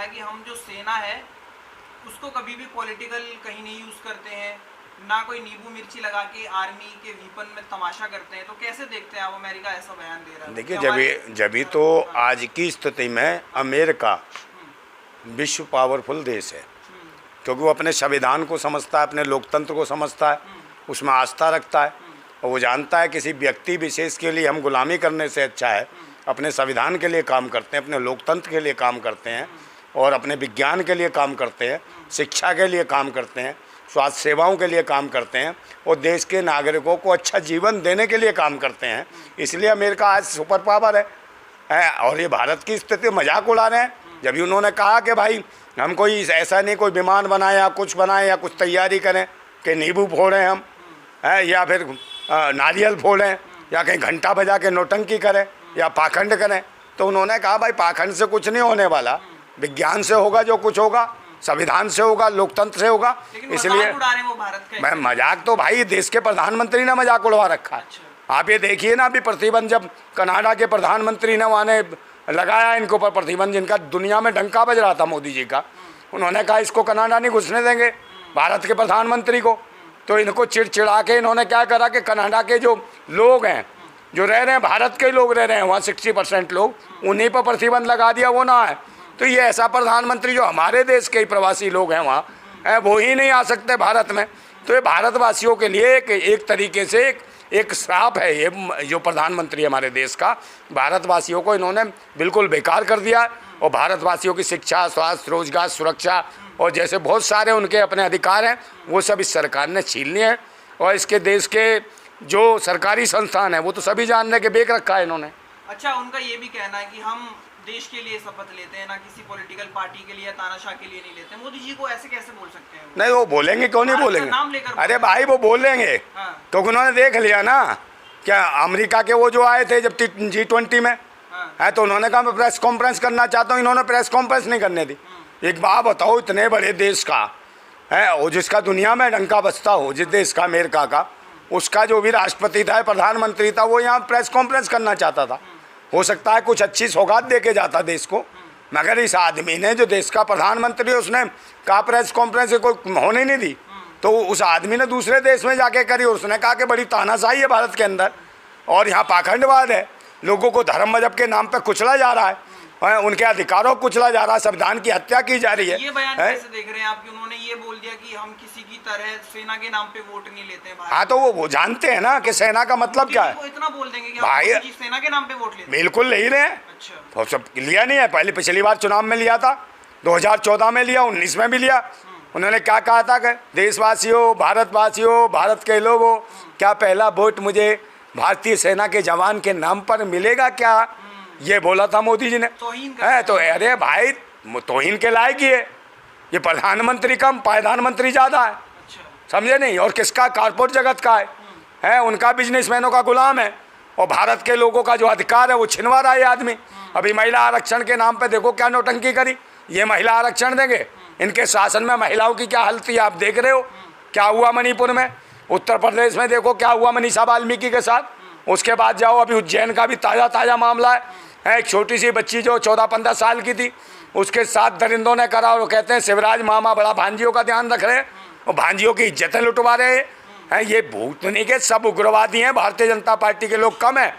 है कि हम जो सेना है उसको कभी भी पॉलिटिकल कहीं नहीं यूज करते हैं, ना कोई नींबू मिर्ची लगा के आर्मी के वीपन में तमाशा करते हैं। तो कैसे देखते हैं आप, अमेरिका ऐसा बयान दे रहा है? देखिए, जब तो आज की स्थिति में अमेरिका विश्व पावरफुल देश है, क्योंकि वो अपने संविधान को समझता है, अपने लोकतंत्र को समझता है, उसमें आस्था रखता है और वो जानता है किसी व्यक्ति विशेष के लिए हम गुलामी करने से अच्छा है अपने संविधान के लिए काम करते हैं, अपने लोकतंत्र के लिए काम करते हैं और अपने विज्ञान के लिए काम करते हैं, शिक्षा के लिए काम करते हैं, स्वास्थ्य सेवाओं के लिए काम करते हैं और देश के नागरिकों को अच्छा जीवन देने के लिए काम करते हैं। इसलिए अमेरिका आज सुपर पावर है और ये भारत की स्थिति मजाक उड़ा रहे हैं। जब भी उन्होंने कहा कि भाई हम कोई ऐसा नहीं कोई विमान बनाए या कुछ बनाए या कुछ तैयारी करें कि नींबू फोड़ें हम या फिर नारियल फोड़ें या कहीं घंटा बजा के नौटंकी करें या पाखंड करें, तो उन्होंने कहा भाई पाखंड से कुछ नहीं होने वाला, विज्ञान से होगा जो कुछ होगा, संविधान से होगा, लोकतंत्र से होगा। इसलिए मैं मजाक तो भाई देश के प्रधानमंत्री ने मजाक उड़वा रखा है। आप ये देखिए ना, अभी प्रतिबंध जब कनाडा के प्रधानमंत्री ने वहाँ ने लगाया इनको पर प्रतिबंध, जिनका दुनिया में डंका बज रहा था मोदी जी का, उन्होंने कहा इसको कनाडा नहीं घुसने देंगे भारत के प्रधानमंत्री को। तो इनको चिड़चिड़ा के इन्होंने क्या करा कि कनाडा के जो लोग हैं जो रह रहे हैं, भारत के लोग रह रहे हैं वहाँ 60% लोग, उन्हीं पर प्रतिबंध लगा दिया, वो ना है। तो ये ऐसा प्रधानमंत्री जो हमारे देश के ही प्रवासी लोग हैं वहाँ वो ही नहीं आ सकते भारत में। तो ये भारतवासियों के लिए एक तरीके से एक श्राप है ये, जो प्रधानमंत्री हमारे देश का, भारतवासियों को इन्होंने बिल्कुल बेकार कर दिया और भारतवासियों की शिक्षा, स्वास्थ्य, रोजगार, सुरक्षा और जैसे बहुत सारे उनके अपने अधिकार हैं वो सब इस सरकार ने छीन लिए हैं। और इसके देश के जो सरकारी संस्थान है वो तो सभी जानने के बेक रखा है इन्होंने। अच्छा, उनका ये भी कहना है कि हम देश के लिए शपथ लेते हैं, ना किसी पॉलिटिकल पार्टी के लिए, तानाशाह के लिए नहीं लेते। मोदी जी को ऐसे कैसे बोल सकते हैं? नहीं, वो बोलेंगे, क्यों नहीं बोलेंगे? अरे भाई वो बोलेंगे क्योंकि उन्होंने देख लिया ना, क्या अमेरिका के वो जो आए थे जब G20 में है, तो उन्होंने कहा मैं प्रेस कॉन्फ्रेंस करना चाहता हूँ, इन्होंने प्रेस कॉन्फ्रेंस नहीं करने दी। एक बात बताओ, इतने बड़े देश का है और जिसका दुनिया में डंका बजता हो, जिस देश का, अमेरिका का, उसका जो भी राष्ट्रपति था, प्रधानमंत्री था, वो यहाँ प्रेस कॉन्फ्रेंस करना चाहता था। हो सकता है कुछ अच्छी सौगात दे के जाता देश को, मगर इस आदमी ने, जो देश का प्रधानमंत्री, उसने कहा प्रेस कॉन्फ्रेंस कोई होने नहीं दी। तो उस आदमी ने दूसरे देश में जाके करी, उसने कहा कि बड़ी तानाशाही है भारत के अंदर और यहाँ पाखंडवाद है, लोगों को धर्म मजहब के नाम पर कुचला जा रहा है, उनके अधिकारों को कुचला जा रहा है, संविधान की हत्या की जा रही है। ये बयान कैसे देख रहे हैं आप कि उन्होंने ये बोल दिया कि हम किसी की तरह सेना के नाम पे वोट नहीं लेते हैं? हाँ, तो वो जानते हैं ना कि सेना का मतलब क्या है। वो इतना बोल देंगे कि भाई हम सेना के नाम पे वोट लेते हैं? बिल्कुल ले रहे हैं। अच्छा, तो सब लिया नहीं है, पहले पिछली बार चुनाव में लिया था, 2014 में लिया, 19 में भी लिया। उन्होंने क्या कहा था कि देशवासियों, भारतवासियों, भारत के लोगों, क्या पहला वोट मुझे भारतीय सेना के जवान के नाम पर मिलेगा क्या, ये बोला था मोदी जी ने। है तो अरे भाई तौहीन के लायक ही है ये, प्रधानमंत्री कम, प्रधानमंत्री ज़्यादा है। अच्छा। समझे नहीं? और किसका, कारपोरेट जगत का है उनका, बिजनेसमैनों का गुलाम है और भारत के लोगों का जो अधिकार है वो छिनवा रहा है ये आदमी। अभी महिला आरक्षण के नाम पे देखो क्या नौटंकी करी, ये महिला आरक्षण देंगे, इनके शासन में महिलाओं की क्या हालत थी आप देख रहे हो, क्या हुआ मणिपुर में, उत्तर प्रदेश में देखो क्या हुआ मनीषा वाल्मीकि के साथ। उसके बाद जाओ, अभी उज्जैन का भी ताज़ा मामला है, एक छोटी सी बच्ची जो 14-15 साल की थी, उसके साथ दरिंदों ने करा और कहते हैं शिवराज मामा बड़ा भांजियों का ध्यान रख रहे हैं और भांजियों की इज्जतें लुटवा रहे हैं। ये भूतनी के सब उग्रवादी हैं, भारतीय जनता पार्टी के लोग कम हैं।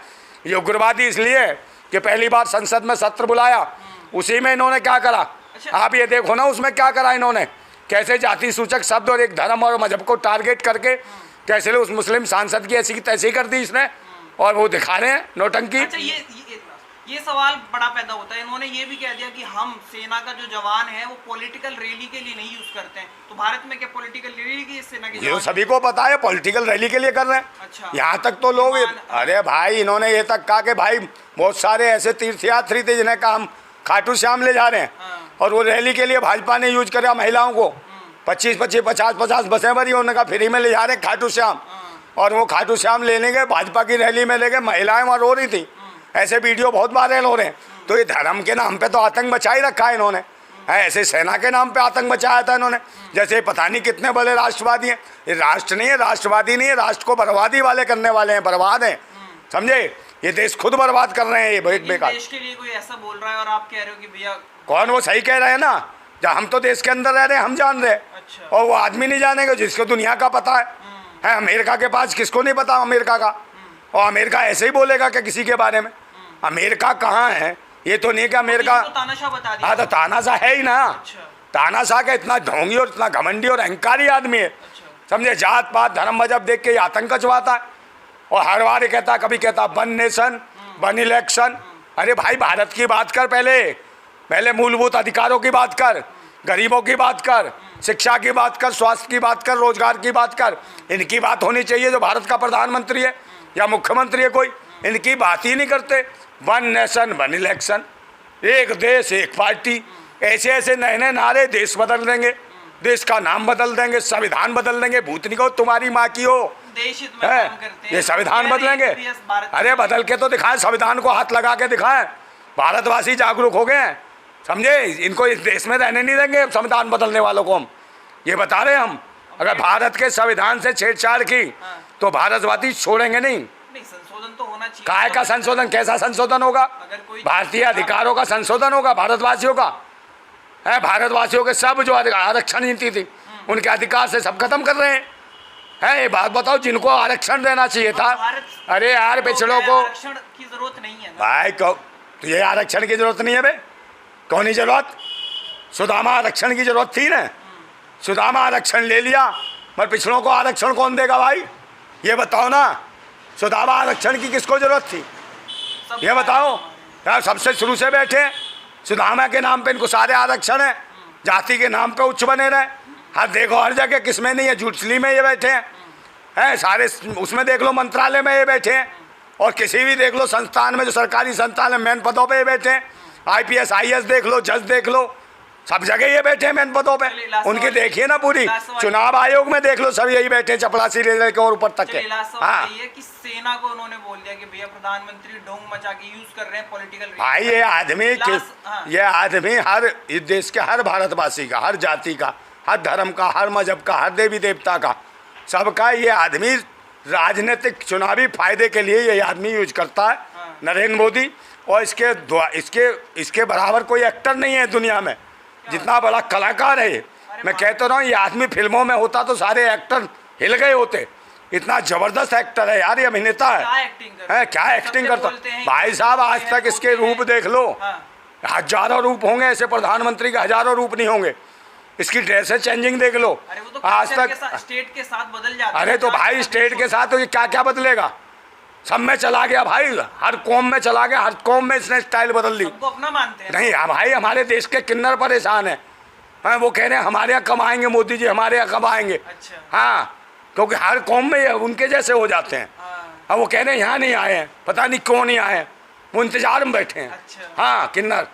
ये उग्रवादी इसलिए कि पहली बार संसद में सत्र बुलाया, उसी में इन्होंने क्या करा। अच्छा। आप ये देखो ना उसमें क्या करा इन्होंने, कैसे जाति सूचक शब्द और एक धर्म और मजहब को टारगेट करके कैसे उस मुस्लिम सांसद की ऐसी तैसी कर दी इसने, और वो दिखा रहे हैं नौटंकी। अच्छा, ये सवाल बड़ा पैदा होता है, इन्होंने ये भी कह दिया कि हम सेना का जो जवान है वो पॉलिटिकल रैली के लिए नहीं यूज करते हैं। तो भारत में क्या पॉलिटिकल रैली की सेना के ये सभी को पता है, पॉलिटिकल रैली के लिए कर रहे हैं। अच्छा। यहाँ तक तो लोग, अरे भाई इन्होंने ये तक कहा कि भाई बहुत सारे ऐसे तीर्थयात्री थे जिन्हें कहा हम खाटू श्याम ले जा रहे हैं, और वो रैली के लिए भाजपा ने यूज करा महिलाओं को, 25-25, 50-50 बसें भरी, उन्होंने कहा फ्री में ले जा रहे खाटू श्याम, और वो खाटू श्याम लेने गए, भाजपा की रैली में ले गए, महिलाएं वहाँ रो रही थी। ऐसे वीडियो बहुत वायरल हो रहे हैं। तो ये धर्म के नाम पे तो आतंक मचा ही रखा है इन्होंने, ऐसे सेना के नाम पे आतंक मचाया था इन्होंने, जैसे पता नहीं कितने बड़े राष्ट्रवादी हैं। ये राष्ट्र नहीं है, राष्ट्रवादी नहीं है, राष्ट्र को बर्बादी वाले करने वाले हैं, बर्बाद हैं, समझे। ये देश खुद बर्बाद कर रहे हैं ये लेकिन बेकार। देश के लिए कोई ऐसा बोल रहा है और आप कह रहे हो कि भैया कौन? वो सही कह रहे हैं ना, जब हम तो देश के अंदर रह रहे हैं, हम जान रहे हैं। अच्छा। और वो आदमी नहीं जानेगा जिसको दुनिया का पता है। अमेरिका के पास किसको नहीं पता अमेरिका का? और अमेरिका ऐसे ही बोलेगा कि किसी के बारे में? अमेरिका कहाँ है? ये तो नहीं कि अमेरिका, तो तानाशाह बता दिया। हाँ तो तानाशाह है ही ना। अच्छा। तानाशाह का इतना ढोंगी और इतना घमंडी और अहंकारी आदमी है, अच्छा। समझे? जात पात धर्म मजहब देख के ये आतंक चलाता है और हर बार कहता है, कभी कहता वन नेशन वन इलेक्शन। अरे भाई भारत की बात कर, पहले मूलभूत अधिकारों की बात कर, गरीबों की बात कर, शिक्षा की बात कर, स्वास्थ्य की बात कर, रोजगार की बात कर। इनकी बात होनी चाहिए जो भारत का प्रधानमंत्री है या मुख्यमंत्री है कोई, इनकी बात ही नहीं करते। वन नेशन वन इलेक्शन, एक देश एक पार्टी, ऐसे ऐसे नए नए नारे, देश बदल देंगे, देश का नाम बदल देंगे, संविधान बदल देंगे। भूतनी को तुम्हारी माँ की हो देश हित में है, काम करते हैं। ये संविधान कह रहे बदलेंगे? हैं कि भारत अरे बदल के तो दिखाएं, संविधान को हाथ लगा के दिखाएं। भारतवासी जागरूक हो गए हैं, समझे? इनको इस देश में रहने नहीं देंगे संविधान बदलने वालों को। हम ये बता रहे हैं, हम अगर भारत के संविधान से छेड़छाड़ की तो भारतवासी छोड़ेंगे नहीं। संशोधन तो होना चाहिए। काय का संशोधन? कैसा संशोधन होगा? अगर कोई भारतीय अधिकारों का संशोधन होगा, भारतवासियों का है। भारतवासियों के सब जो आरक्षण नीति थी उनके अधिकार से सब खत्म कर रहे हैं। है ये बात बताओ, जिनको आरक्षण देना चाहिए था। अरे यार पिछड़ों को आरक्षण की जरूरत नहीं है ना। भाई तो ये आरक्षण की जरूरत नहीं है बे, कौन ही जरूरत? सुदामा आरक्षण की जरूरत थी ना, सुदामा आरक्षण ले लिया, पर पिछड़ों को आरक्षण कौन देगा भाई? ये बताओ ना, सुदामा आरक्षण की किसको जरूरत थी? ये बताओ यार, सबसे शुरू से बैठे हैं। सुदामा के नाम पे इनको सारे आरक्षण है, जाति के नाम पे उच्च बने रहे। हर देखो हर जगह किसमें नहीं है, जुटली में ये बैठे हैं सारे, उसमें देख लो मंत्रालय में ये बैठे हैं, और किसी भी देख लो संस्थान में जो सरकारी संस्थान है मेन पदों पे ये बैठे हैं। IPS IAS देख लो, जज देख लो, सब जगह ये बैठे हैं मेन पदों पे। उनकी देखिए ना पूरी, चुनाव आयोग में देख लो सब यही बैठे, चपड़ासी रेलवे के और ऊपर तक के। हाँ, कि सेना को उन्होंने बोल दिया कि भैया प्रधानमंत्री ढोंग मचा के यूज कर रहे हैं पॉलिटिकल। भाई ये आदमी ये आदमी हर इस देश के हर भारतवासी का, हर जाति का, हर धर्म का, हर मजहब का, हर देवी देवता का, सबका ये आदमी राजनीतिक चुनावी फायदे के लिए ये आदमी यूज करता है। नरेंद्र मोदी और इसके बराबर कोई एक्टर नहीं है दुनिया में, जितना बड़ा कलाकार है ये। मैं कहता रहा हूँ, ये आदमी फिल्मों में होता तो सारे एक्टर हिल गए होते। इतना जबरदस्त एक्टर है यार, ये अभिनेता है। क्या एक्टिंग करता भाई साहब, आज तक इसके रूप देख लो, हजारों रूप होंगे ऐसे प्रधानमंत्री के, हजारों रूप नहीं होंगे। इसकी ड्रेसें चेंजिंग देख लो, आज तक स्टेट के साथ बदल जाता है। अरे तो भाई स्टेट के साथ तो ये क्या क्या बदलेगा? सब में चला गया भाई, हर कौम में चला गया, हर कौम में इसने स्टाइल बदल ली। सबको अपना मानते हैं नहीं भाई, हमारे देश के किन्नर परेशान है। वो कह रहे हैं हमारे यहाँ कब आएंगे मोदी जी, हमारे यहाँ कब आएंगे। अच्छा। हाँ, क्योंकि हर कौम में उनके जैसे हो जाते हैं। अब वो कह रहे हैं यहाँ नहीं आए हैं, पता नहीं क्यों नहीं आए हैं, वो इंतजार में बैठे हैं। अच्छा। हाँ किन्नर।